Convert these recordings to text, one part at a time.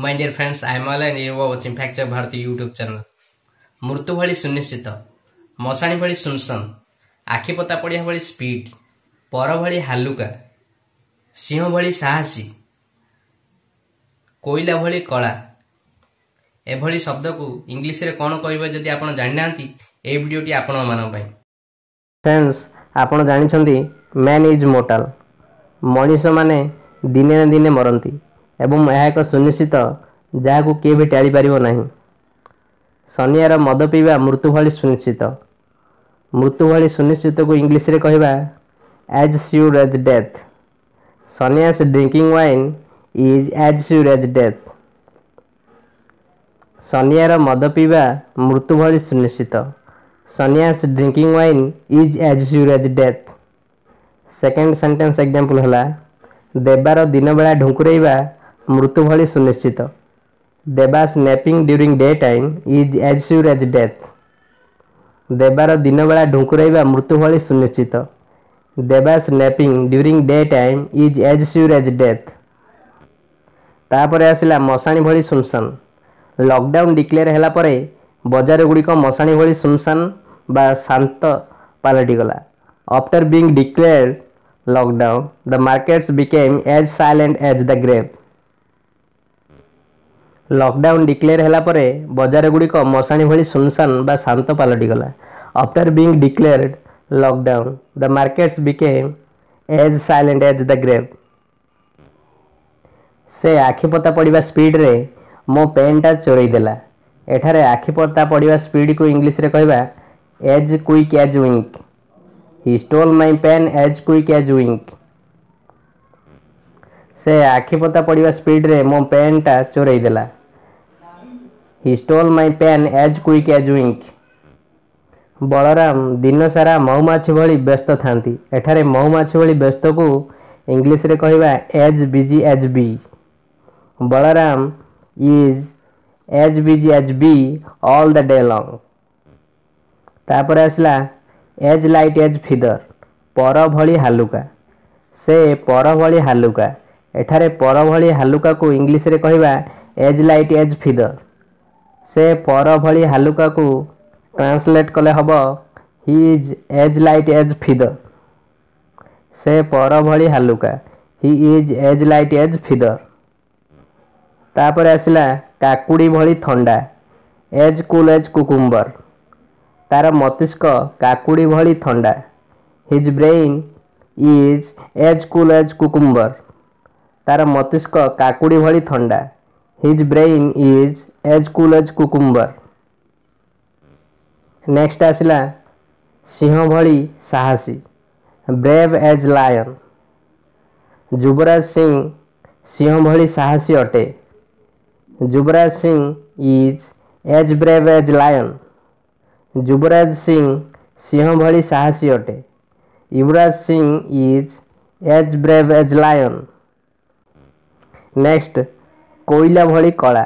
My dear friends, I am Ala and you are watching Factor Bharati YouTube channel. मृत्यु भली सुनिश्चित, मशाणी भली सुनसन, आखिपता पड़िया भली स्पीड, पर भली हालुका, सिंह भली साहसी, कोईला भली कला, एभली शब्द को इंग्लिश रे कौन कहबे जदि आपण जानि नांती ए वीडियोटी आपण मानन पई। फ्रेंड्स, आपण जानिछंती मैन इज मोर्टल, मनीष माने दिने न दिने मरंती एवं यह एक सुनिश्चित जहाँ किए भी टाड़ी पार नहीं। शनियार मद पीवा मृत्यु भली सुनिश्चित, मृत्यु भली सुनिश्चित को इंग्लिश रे कहबा as sure as death. Shaniya's drinking wine is as sure as death. शनियार मद पीवा मृत्यु भली सुनिश्चित, Shaniya's drinking wine is as sure as death. Second sentence example हला देबार दिन बेला ढुंकुरेबा मृत्यु भली सुनिश्चित। Deba's napping during day time is as sure as death. देबार दिन बेला ढुंकुरेबा मृत्यु भली सुनिश्चित। Deba's napping during day time is as sure as death. तापर आसिला मशाणी भली सुनसान। लॉकडाउन डिक्लेयर हैला परे बजार गुड़िक मशाणी भली सुनसान बा शांत पलटि गला। After being declared lockdown, the markets became as silent as the grave. Lockdown declare हैला परे बजार गुड़िक मशाणी भली सुनसान बा शांत पलटि गला। After being declared lockdown, the markets became as silent as the grave. से आखिपता पड़िबा स्पीड रे मो पेन टा चोरई देला। एठारे आखिपता पड़िबा स्पीड को इंग्लिश रे कहबा as quick as wink. He stole my pen as quick as wink. से आखिपता पड़िबा स्पीड रे मो पेन टा चोरई देला। He stole my pen as quick as wink. Balram दिन सारा मऊमाछी भली व्यस्त थांती। एठारे मऊमाछी भली व्यस्त को इंग्लिश रे कहबा as busy as bee. Balram is as busy as bee all the day long. तापर आसला एज लाइट एज फिदर, पर भली हालुका। से पर भली हालुका। एठारे पर भली हालुका को इंग्लिश रे कहबा एज लाइट एज फिदर। से पर भली हालुका को ट्रांसलेट कले हबो he is as light as feather. से पर भली हालुका, he is as light as feather. तापर आसिला काकुड़ी भली ठंडा, एज कूल एज कुकुम्बर। तार मस्तिष्क काकुड़ी भली ठंडा। His brain is as cool as cucumber. तार मस्तिष्क काकुड़ी भली ठंडा। His brain is as cool as cucumber. Next आसिला सिंह भली साहसी, brave as lion. Yuvraj Singh सिंह भली साहसी अटे। Yuvraj Singh is as brave as lion. Yuvraj Singh सिंह भली साहसी अटे। Yuvraj Singh is as brave as lion. Next कोईला भली कला।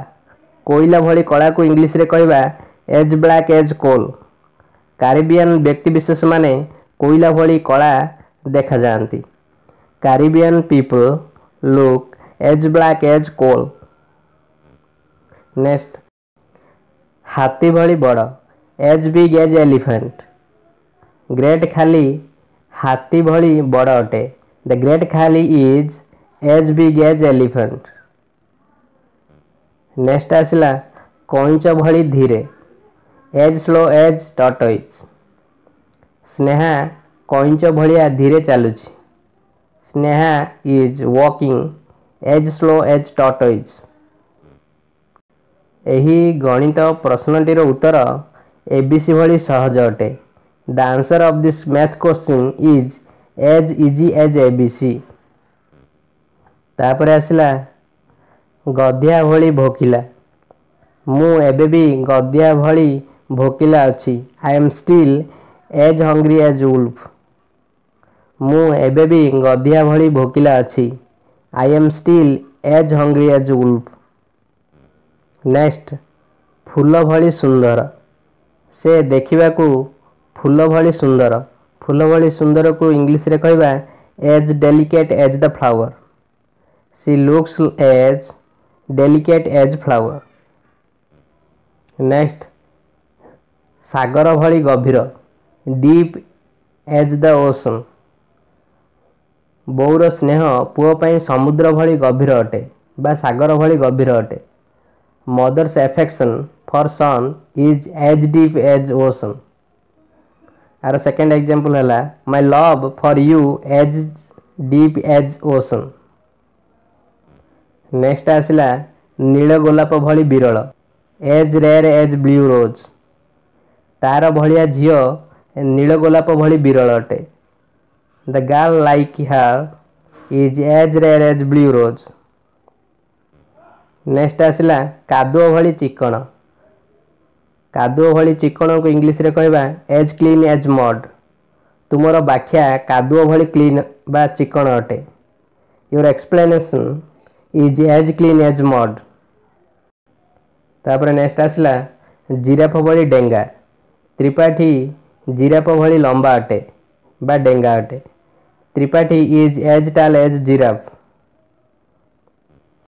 कोईला भली कला को इंग्लिश रे कहबा as black as coal. Caribbean व्यक्ति विशेष माने कोईला भली कला देखा जाती। Caribbean people look as black as coal. Next हाथी भली बड़, as big as elephant. Great Khali हाथी भली बड़ अटे। The great Khali is as big as elephant. Next आसला कईंच भली धीरे, as slow as tortoise. Sneha कईंच भलिया धीरे चलुची। Sneha is walking as slow as tortoise. एही गणित प्रश्नटीर उत्तर एबीसी भली सहज अटे। The answer of this math question is as easy as ABC. तापर आसला गधिया भली भोकिला। मु एबे भी गधिया भली भोकिला अछि। I am still as hungry as wolf. मु एबे भी गधिया भली भोकिला अछि। I am still as hungry as wolf. Next फूल भली सुंदर। से देखिबा को फूल भली सुंदर। फूल भली सुंदर को इंग्लिश रे कहबा as delicate as the flower. She looks as delicate as flower. Next, ସାଗର ଭଳି ଗଭୀର, deep as the ocean. ବୋଉର ସ୍ନେହ ପୁଅ ପାଇଁ ସମୁଦ୍ର ଭଳି ଗଭୀର ଅଟେ ବା ସାଗର ଭଳି ଗଭୀର ଅଟେ. Mother's affection for son is as deep as ocean. Our second example है my love for you as deep as ocean. Next आसला नील गोलाप भली विरल, as rare as blue rose. तार भलिया झियो नील गोलाप भली विरल अटे. The girl like her is as rare as blue rose. Next आसला कादुओ भली चिकण. कादुओ भली चिकण को इंग्लिश रे कहबा एज क्लीन एज मड. तुमर व्याख्या कादुओ भली क्लीन बा चिकण अटे. Your explanation is as clean as mud. तापर नेक्स्ट आसला जिराफ भली डेंगा. त्रिपाठी जिराफ भली लंबा अटे बा डेंगा अटे. त्रिपाठी इज एज टाल एज जिराफ.